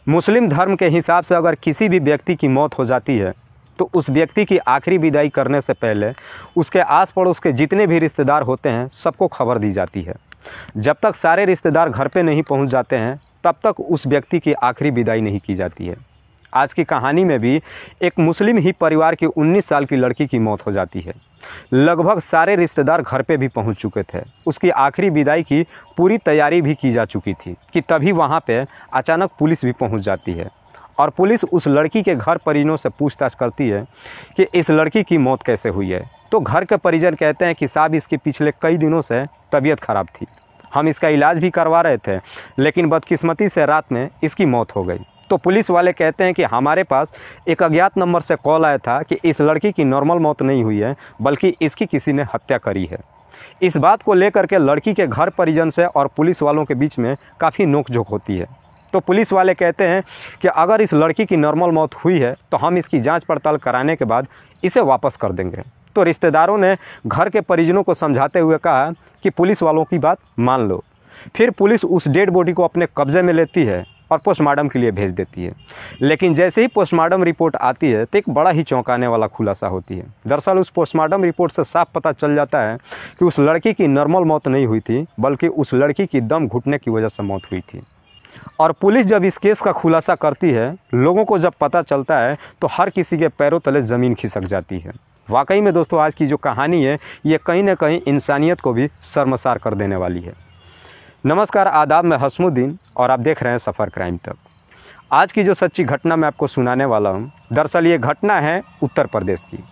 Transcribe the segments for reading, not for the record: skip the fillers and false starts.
मुस्लिम धर्म के हिसाब से अगर किसी भी व्यक्ति की मौत हो जाती है तो उस व्यक्ति की आखिरी विदाई करने से पहले उसके आस पड़ोस के जितने भी रिश्तेदार होते हैं सबको खबर दी जाती है। जब तक सारे रिश्तेदार घर पे नहीं पहुंच जाते हैं तब तक उस व्यक्ति की आखिरी विदाई नहीं की जाती है। आज की कहानी में भी एक मुस्लिम ही परिवार की 19 साल की लड़की की मौत हो जाती है। लगभग सारे रिश्तेदार घर पे भी पहुंच चुके थे। उसकी आखिरी विदाई की पूरी तैयारी भी की जा चुकी थी कि तभी वहां पे अचानक पुलिस भी पहुंच जाती है और पुलिस उस लड़की के घर परिजनों से पूछताछ करती है कि इस लड़की की मौत कैसे हुई है। तो घर के परिजन कहते हैं कि साहब इसके पिछले कई दिनों से तबीयत ख़राब थी, हम इसका इलाज भी करवा रहे थे, लेकिन बदकिस्मती से रात में इसकी मौत हो गई। तो पुलिस वाले कहते हैं कि हमारे पास एक अज्ञात नंबर से कॉल आया था कि इस लड़की की नॉर्मल मौत नहीं हुई है बल्कि इसकी किसी ने हत्या करी है। इस बात को लेकर के लड़की के घर परिजन से और पुलिस वालों के बीच में काफ़ी नोकझोंक होती है। तो पुलिस वाले कहते हैं कि अगर इस लड़की की नॉर्मल मौत हुई है तो हम इसकी जांच पड़ताल कराने के बाद इसे वापस कर देंगे। तो रिश्तेदारों ने घर के परिजनों को समझाते हुए कहा कि पुलिस वालों की बात मान लो। फिर पुलिस उस डेड बॉडी को अपने कब्जे में लेती है और पोस्टमार्टम के लिए भेज देती है। लेकिन जैसे ही पोस्टमार्टम रिपोर्ट आती है तो एक बड़ा ही चौंकाने वाला खुलासा होती है। दरअसल उस पोस्टमार्टम रिपोर्ट से साफ पता चल जाता है कि उस लड़की की नॉर्मल मौत नहीं हुई थी बल्कि उस लड़की की दम घुटने की वजह से मौत हुई थी। और पुलिस जब इस केस का खुलासा करती है, लोगों को जब पता चलता है तो हर किसी के पैरों तले ज़मीन खिसक जाती है। वाकई में दोस्तों आज की जो कहानी है ये कहीं ना कहीं इंसानियत को भी शर्मसार कर देने वाली है। नमस्कार, आदाब, मैं हसमुद्दीन और आप देख रहे हैं सफ़र क्राइम तक। आज की जो सच्ची घटना मैं आपको सुनाने वाला हूँ, दरअसल ये घटना है उत्तर प्रदेश की।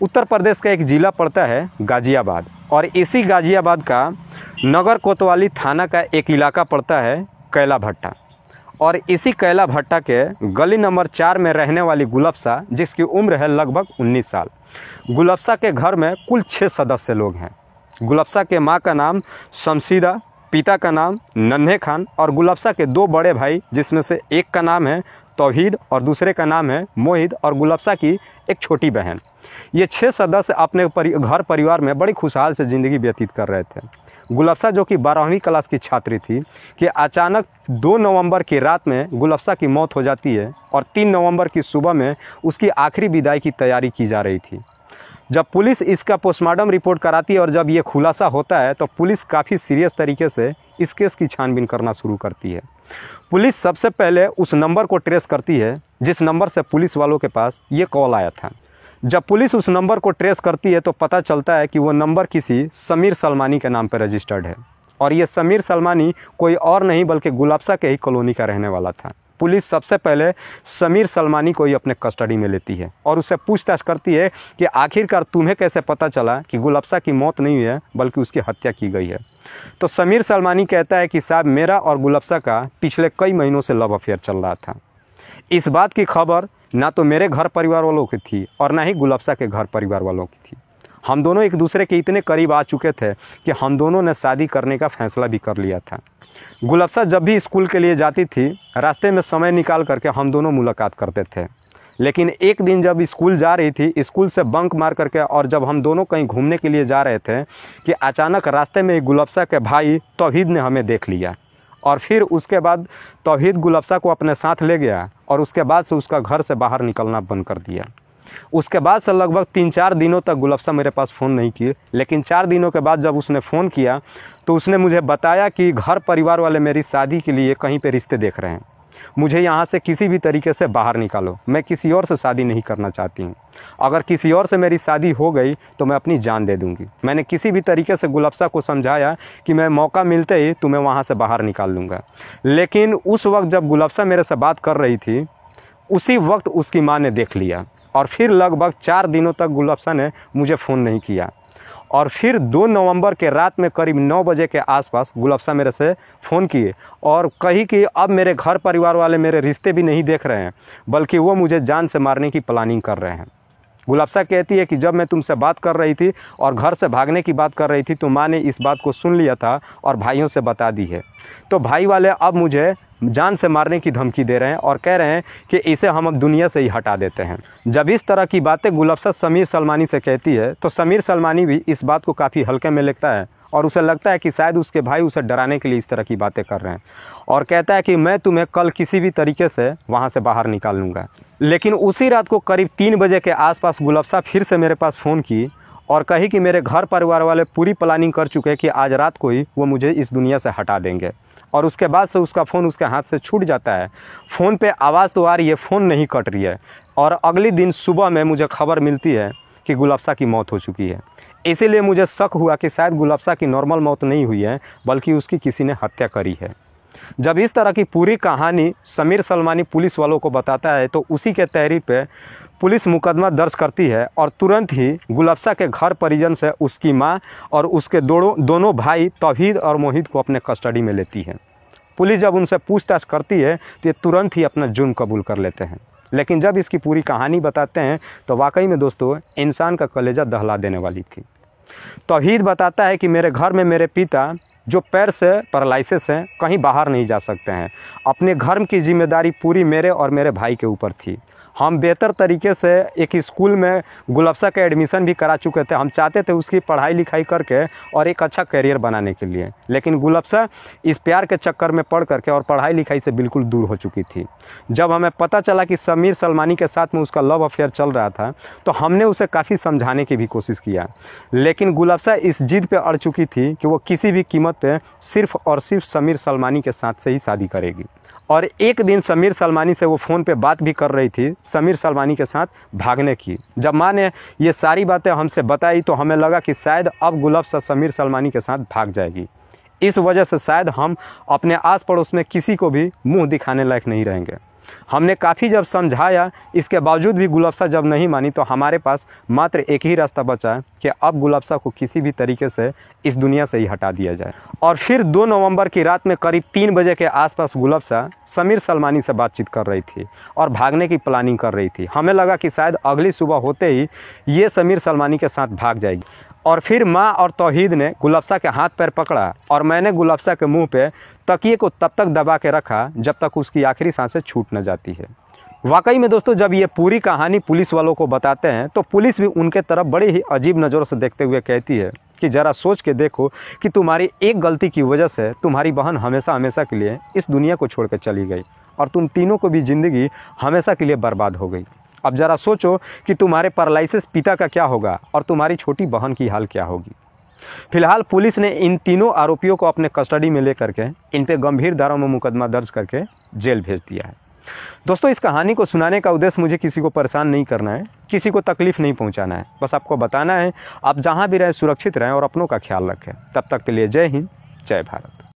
उत्तर प्रदेश का एक ज़िला पड़ता है गाज़ियाबाद और इसी गाज़ियाबाद का नगर कोतवाली थाना का एक इलाका पड़ता है कैला भट्टा। और इसी कैला भट्टा के गली नंबर 4 में रहने वाली गुलफ्सा, जिसकी उम्र है लगभग 19 साल। गुलफ्सा के घर में कुल 6 सदस्य लोग हैं। गुलफ्सा के माँ का नाम शमशीदा, पिता का नाम नन्हे खान और गुलफ्सा के 2 बड़े भाई जिसमें से एक का नाम है तौहीद और दूसरे का नाम है मोहिद और गुलफ्सा की एक छोटी बहन। ये 6 सदस्य अपने घर परिवार में बड़ी खुशहाल से ज़िंदगी व्यतीत कर रहे थे। गुलफ्सा जो कि 12वीं क्लास की छात्री थी कि अचानक 2 नवंबर की रात में गुलफ्सा की मौत हो जाती है और 3 नवंबर की सुबह में उसकी आखिरी विदाई की तैयारी की जा रही थी। जब पुलिस इसका पोस्टमार्टम रिपोर्ट कराती है और जब ये खुलासा होता है तो पुलिस काफ़ी सीरियस तरीके से इस केस की छानबीन करना शुरू करती है। पुलिस सबसे पहले उस नंबर को ट्रेस करती है जिस नंबर से पुलिस वालों के पास ये कॉल आया था। जब पुलिस उस नंबर को ट्रेस करती है तो पता चलता है कि वो नंबर किसी समीर सलमानी के नाम पर रजिस्टर्ड है और ये समीर सलमानी कोई और नहीं बल्कि गुलफ्सा के ही कॉलोनी का रहने वाला था। पुलिस सबसे पहले समीर सलमानी को ही अपने कस्टडी में लेती है और उससे पूछताछ करती है कि आखिरकार तुम्हें कैसे पता चला कि गुलफ्सा की मौत नहीं हुई है बल्कि उसकी हत्या की गई है। तो समीर सलमानी कहता है कि साहब मेरा और गुलफ्सा का पिछले कई महीनों से लव अफेयर चल रहा था। इस बात की खबर ना तो मेरे घर परिवार वालों की थी और ना ही गुलफ्सा के घर परिवार वालों की थी। हम दोनों एक दूसरे के इतने करीब आ चुके थे कि हम दोनों ने शादी करने का फैसला भी कर लिया था। गुलफ्सा जब भी स्कूल के लिए जाती थी रास्ते में समय निकाल करके हम दोनों मुलाकात करते थे। लेकिन एक दिन जब स्कूल जा रही थी, स्कूल से बंक मार करके और जब हम दोनों कहीं घूमने के लिए जा रहे थे कि अचानक रास्ते में गुलफ्सा के भाई तौहीद ने हमें देख लिया और फिर उसके बाद तौहीद गुलफ्सा को अपने साथ ले गया और उसके बाद से उसका घर से बाहर निकलना बंद कर दिया। उसके बाद से लगभग 3-4 दिनों तक गुलफ्सा मेरे पास फ़ोन नहीं की। लेकिन 4 दिनों के बाद जब उसने फ़ोन किया तो उसने मुझे बताया कि घर परिवार वाले मेरी शादी के लिए कहीं पे रिश्ते देख रहे हैं, मुझे यहाँ से किसी भी तरीके से बाहर निकालो, मैं किसी और से शादी नहीं करना चाहती हूँ। अगर किसी और से मेरी शादी हो गई तो मैं अपनी जान दे दूँगी। मैंने किसी भी तरीके से गुलफ्सा को समझाया कि मैं मौका मिलते ही तुम्हें वहाँ से बाहर निकाल लूँगा। लेकिन उस वक्त जब गुलफ्सा मेरे से बात कर रही थी उसी वक्त उसकी माँ ने देख लिया और फिर लगभग 4 दिनों तक गुलफ्सा ने मुझे फ़ोन नहीं किया। और फिर 2 नवंबर के रात में करीब 9 बजे के आसपास गुलफ्सा मेरे से फ़ोन किए और कही कि अब मेरे घर परिवार वाले मेरे रिश्ते भी नहीं देख रहे हैं बल्कि वो मुझे जान से मारने की प्लानिंग कर रहे हैं। गुलफ्सा कहती है कि जब मैं तुमसे बात कर रही थी और घर से भागने की बात कर रही थी तो माँ ने इस बात को सुन लिया था और भाइयों से बता दी है। तो भाई वाले अब मुझे जान से मारने की धमकी दे रहे हैं और कह रहे हैं कि इसे हम अब दुनिया से ही हटा देते हैं। जब इस तरह की बातें गुलफ्सा समीर सलमानी से कहती है तो समीर सलमानी भी इस बात को काफ़ी हल्के में लेता है और उसे लगता है कि शायद उसके भाई उसे डराने के लिए इस तरह की बातें कर रहे हैं। और कहता है कि मैं तुम्हें कल किसी भी तरीके से वहाँ से बाहर निकाल लूँगा। लेकिन उसी रात को करीब 3 बजे के आसपास गुलफ्सा फिर से मेरे पास फ़ोन की और कही कि मेरे घर परिवार वाले पूरी प्लानिंग कर चुके हैं कि आज रात को ही वो मुझे इस दुनिया से हटा देंगे। और उसके बाद से उसका फ़ोन उसके हाथ से छूट जाता है। फ़ोन पे आवाज़ तो आ रही है, फ़ोन नहीं कट रही है। और अगले दिन सुबह में मुझे खबर मिलती है कि गुलफ्सा की मौत हो चुकी है। इसीलिए मुझे शक हुआ कि शायद गुलफ्सा की नॉर्मल मौत नहीं हुई है, बल्कि उसकी किसी ने हत्या करी है। जब इस तरह की पूरी कहानी समीर सलमानी पुलिस वालों को बताता है तो उसी के तहरीर पे पुलिस मुकदमा दर्ज करती है और तुरंत ही गुलफ्सा के घर परिजन से उसकी मां और उसके दोनों भाई तौहीद और मोहित को अपने कस्टडी में लेती है। पुलिस जब उनसे पूछताछ करती है तो ये तुरंत ही अपना जुर्म कबूल कर लेते हैं। लेकिन जब इसकी पूरी कहानी बताते हैं तो वाकई में दोस्तों इंसान का कलेजा दहला देने वाली थी। तौहीद बताता है कि मेरे घर में मेरे पिता जो पैर से पैरालिसिस हैं, कहीं बाहर नहीं जा सकते हैं। अपने घर की जिम्मेदारी पूरी मेरे और मेरे भाई के ऊपर थी। हम बेहतर तरीके से एक स्कूल में गुलफ्सा का एडमिशन भी करा चुके थे। हम चाहते थे उसकी पढ़ाई लिखाई करके और एक अच्छा करियर बनाने के लिए, लेकिन गुलफ्सा इस प्यार के चक्कर में पड़ करके और पढ़ाई लिखाई से बिल्कुल दूर हो चुकी थी। जब हमें पता चला कि समीर सलमानी के साथ में उसका लव अफेयर चल रहा था तो हमने उसे काफ़ी समझाने की भी कोशिश किया, लेकिन गुलफ्सा इस जिद पे अड़ चुकी थी कि वो किसी भी कीमत पे सिर्फ़ और सिर्फ समीर सलमानी के साथ से ही शादी करेगी। और एक दिन समीर सलमानी से वो फ़ोन पे बात भी कर रही थी समीर सलमानी के साथ भागने की। जब माँ ने ये सारी बातें हमसे बताई तो हमें लगा कि शायद अब गुलफ्सा समीर सलमानी के साथ भाग जाएगी। इस वजह से शायद हम अपने आस पड़ोस में किसी को भी मुंह दिखाने लायक नहीं रहेंगे। हमने काफ़ी जब समझाया, इसके बावजूद भी गुलफ्सा जब नहीं मानी तो हमारे पास मात्र एक ही रास्ता बचा कि अब गुलफ्सा को किसी भी तरीके से इस दुनिया से ही हटा दिया जाए। और फिर 2 नवंबर की रात में करीब 3 बजे के आसपास गुलफ्सा समीर सलमानी से बातचीत कर रही थी और भागने की प्लानिंग कर रही थी। हमें लगा कि शायद अगली सुबह होते ही ये समीर सलमानी के साथ भाग जाएगी। और फिर माँ और तौहीद ने गुलफ्सा के हाथ पैर पकड़ा और मैंने गुलफ्सा के मुंह पे तकिए को तब तक दबा के रखा जब तक उसकी आखिरी सांसें छूट न जाती है। वाकई में दोस्तों जब ये पूरी कहानी पुलिस वालों को बताते हैं तो पुलिस भी उनके तरफ बड़ी ही अजीब नज़रों से देखते हुए कहती है कि ज़रा सोच के देखो कि तुम्हारी एक गलती की वजह से तुम्हारी बहन हमेशा हमेशा के लिए इस दुनिया को छोड़ कर चली गई और तुम तीनों को भी ज़िंदगी हमेशा के लिए बर्बाद हो गई। अब ज़रा सोचो कि तुम्हारे पैरालिसिस पिता का क्या होगा और तुम्हारी छोटी बहन की हाल क्या होगी। फिलहाल पुलिस ने इन तीनों आरोपियों को अपने कस्टडी में लेकर के इन पे गंभीर धाराओं में मुकदमा दर्ज करके जेल भेज दिया है। दोस्तों इस कहानी को सुनाने का उद्देश्य मुझे किसी को परेशान नहीं करना है, किसी को तकलीफ़ नहीं पहुंचाना है। बस आपको बताना है आप जहां भी रहें सुरक्षित रहें और अपनों का ख्याल रखें। तब तक के लिए जय हिंद, जय भारत।